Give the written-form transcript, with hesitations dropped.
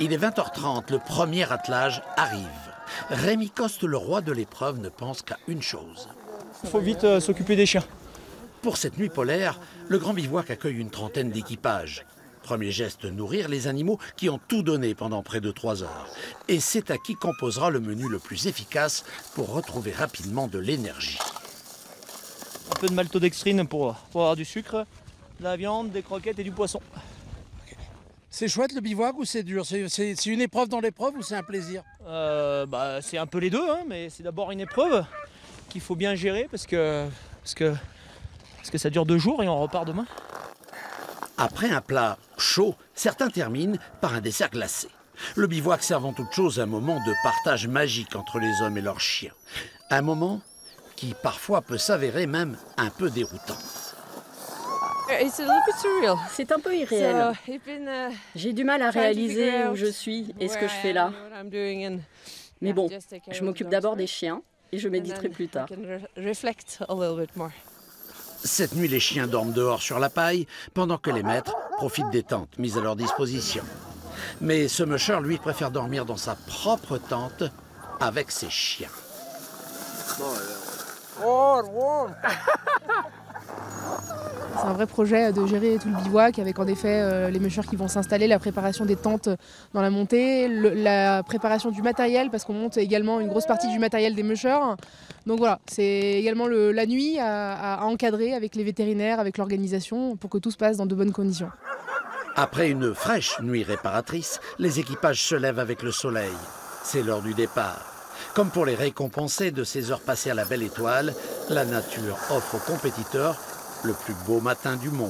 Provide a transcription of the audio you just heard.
Il est 20h30, le premier attelage arrive. Rémi Coste, le roi de l'épreuve, ne pense qu'à une chose. Il faut vite s'occuper des chiens. Pour cette nuit polaire, le Grand Bivouac accueille une trentaine d'équipages. Premier geste, nourrir les animaux qui ont tout donné pendant près de 3 heures. Et c'est à qui composera le menu le plus efficace pour retrouver rapidement de l'énergie. Un peu de maltodextrine pour avoir du sucre, de la viande, des croquettes et du poisson. C'est chouette le bivouac ou c'est dur? C'est une épreuve dans l'épreuve ou c'est un plaisir? C'est un peu les deux, hein, mais c'est d'abord une épreuve qu'il faut bien gérer parce que ça dure 2 jours et on repart demain. Après un plat chaud, certains terminent par un dessert glacé. Le bivouac sert avant toute chose un moment de partage magique entre les hommes et leurs chiens. Un moment qui parfois peut s'avérer même un peu déroutant. C'est un peu irréel. J'ai du mal à réaliser où je suis et ce que je fais là. Mais bon, je m'occupe d'abord des chiens et je méditerai plus tard. Cette nuit, les chiens dorment dehors sur la paille, pendant que les maîtres profitent des tentes mises à leur disposition. Mais ce musher, lui, préfère dormir dans sa propre tente avec ses chiens. C'est un vrai projet de gérer tout le bivouac avec en effet les mushers qui vont s'installer, la préparation des tentes dans la montée, la préparation du matériel parce qu'on monte également une grosse partie du matériel des mushers. Donc voilà, c'est également la nuit à encadrer avec les vétérinaires, avec l'organisation pour que tout se passe dans de bonnes conditions. Après une fraîche nuit réparatrice, les équipages se lèvent avec le soleil. C'est l'heure du départ. Comme pour les récompenser de ces heures passées à la belle étoile, la nature offre aux compétiteurs le plus beau matin du monde.